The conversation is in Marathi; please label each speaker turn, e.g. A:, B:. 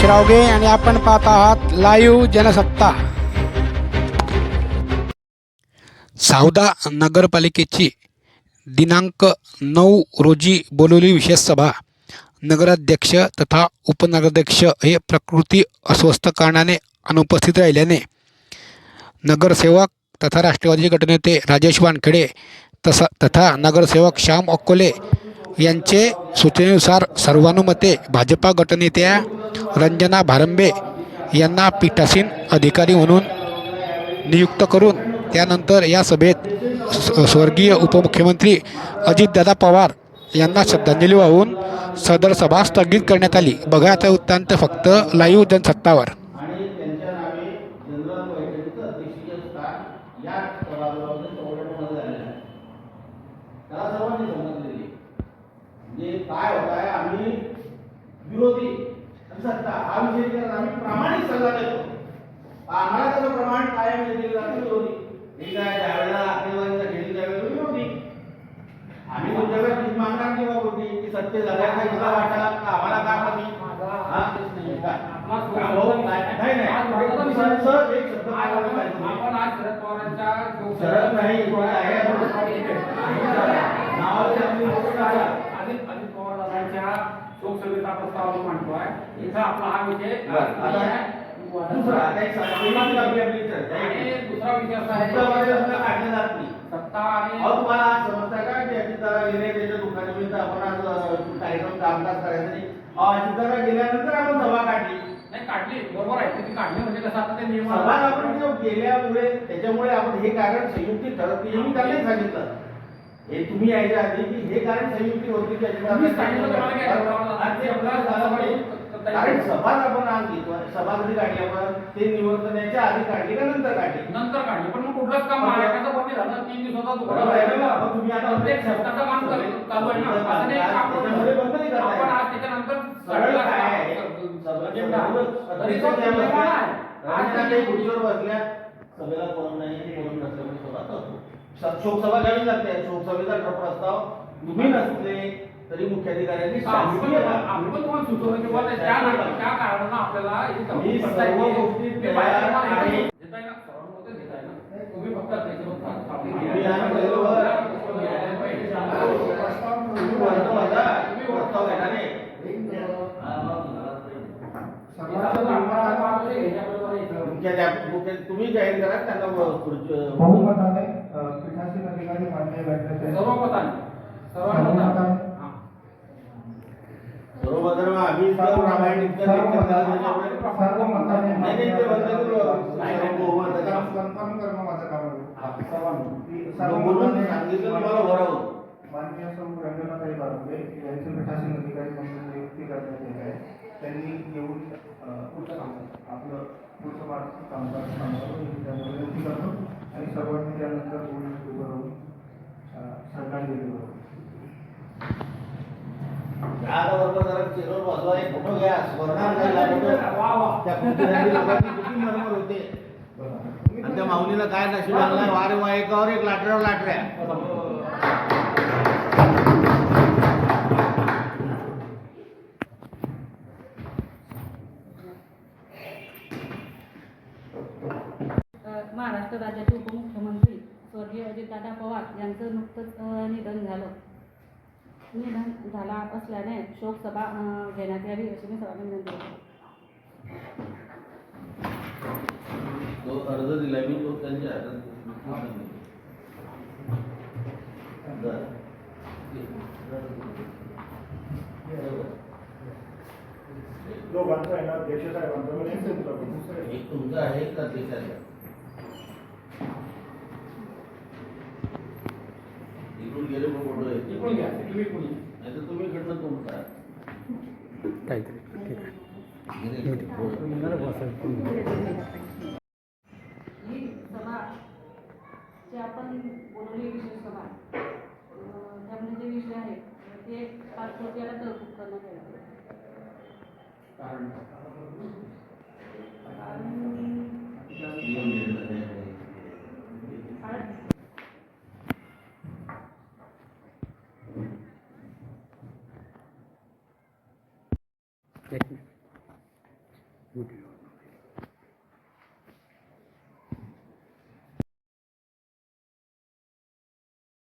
A: श्रावगे आणि आपण पाहत आहात लाईव्ह जनसत्ता। सावदा नगरपालिकेची दिनांक 9 रोजी बोलवली विशेष सभा। नगराध्यक्ष तथा उपनगराध्यक्ष हे प्रकृती अस्वस्थ कारणाने अनुपस्थित राहिल्याने नगरसेवक तथा राष्ट्रवादी गटनेते राजेश वानखेडे तथा नगरसेवक श्याम अक्कोले यांचे सूचनेनुसार सर्वानुमते भाजपा गटनेत्या रंजना भारंबे यांना पीठासीन अधिकारी म्हणून नियुक्त करून त्यानंतर या सभेत स्वर्गीय उपमुख्यमंत्री अजितदादा पवार यांना श्रद्धांजली वाहून सदर सभा स्थगित करण्यात आली। बघा आता वृत्तांत फक्त लाईव्ह जनसत्तावर।
B: काय होत आहे, आम्ही विरोधी सत्ता हा विषय करत आम्ही प्रामाणिक सल्ला देतो। आम्हाला त्याचं प्रमाण कायम दिले जाते विरोधी। ठीक आहे, त्यावेळेला आकडेवारीचा घेतली त्यावेळेला विरोधी आम्ही तुमच्याकडे भीक मागणार किंवा होती की सत्य जगायचा इथला वाटा आम्हाला का कमी शरद नाही
C: लोकसभेचा प्रस्ताव मांडतोय इथं आपला हा विषय
B: दुसरा विषय असा आहे काढले जात नाही सत्ता आणि तुम्हाला समजता का की अजितदादा गेले त्याच्या दुःखानिमित्त आपण आज कार्यक्रम कामकाज करायचं नाही। अजितदादा गेल्यानंतर आपण सभा काढली
C: नाही काढली बरोबर आहे ती काढली म्हणजे कसं आता ते नियम
B: सभा आपण गेल्यामुळे त्याच्यामुळे आपण हे कारण संयुक्तिक ठरत नाही मी त्यांनी सांगितलं हे तुम्ही यायच्या आधी की हे कारण संयुक्ती होती की कारण सभा आपण आज घेतो सभा कधी काढली आपण ते निवडण्याच्या आधी काढली का नंतर काढली
C: पण मग कुठलंच काम महाराष्ट्राचं बंद झालं 3 दिवसाचा दुकान
B: तुम्ही आता
C: प्रत्येक शब्दाचं काम चालू आहे ना असं नाही
B: बंद नाही करताय
C: आपण आज त्याच्यानंतर
B: खुर्चीवर बसल्या सभेला कोण नाही कोण नसल्यामुळे सभा करतो। शोकसभा घ्यावी लागते। शोकसभेचा प्रस्ताव तुम्ही नसले तरी मुख्याधिकाऱ्यांनी
C: आम्ही पण तुम्हाला सुचवलं की बाबा त्या कारणानं आपल्याला
B: मी सर्व गोष्टी
C: तुम्ही फक्त
B: तुम्ही जाहीर करा त्यांना
D: बहुमताने पीठासीन अधिकारी मान्य करण्यात
B: सर्वमताने आम्ही प्रामाणिक
D: माननीय सौ रंजनाताई भारंबे यांचे पीठासीन अधिकारी म्हणून नियुक्ती करण्यात येत आहे। त्यांनी येऊन आपलं पुढचं कामकाज नियुक्ती करतो आणि सर्वांनी त्यानंतर उभं राहून श्रद्धांजली वाहतो।
B: जरा चेहऱ्यावर बसवा एक फोटो घ्या किती मनोहर होते आणि त्या माऊलीला काय नशीब लागलाय वारे वा एकावर एक लाटऱ्यावर लाटऱ्या।
E: महाराष्ट्र राज्याचे उपमुख्यमंत्री स्वर्गीय अजितदादा पवार यांचं नुकतंच निधन झाला असल्याने शोकसभा घेण्यात यावी अशी मी सर्वांना विनंती करतो।
B: तो अर्ज दिला मी तो त्यांच्या
D: दोघांचा येणार देशाचा
B: एक तुमचा आहे का देशाचा इकडून गेले मग फोटो
C: इकडून घ्या तुम्ही कोणी
B: नाही तर तुम्ही इकडनं तुमचा
A: काहीतरी ठीक आहे।
E: ही सभा जी आपण बोलवली विशेष सभा त्यामध्ये जे विषय आहे ते पाचपोत्याला तरतूद करण्यात येणार
A: एक मिनिट। व्हिडिओ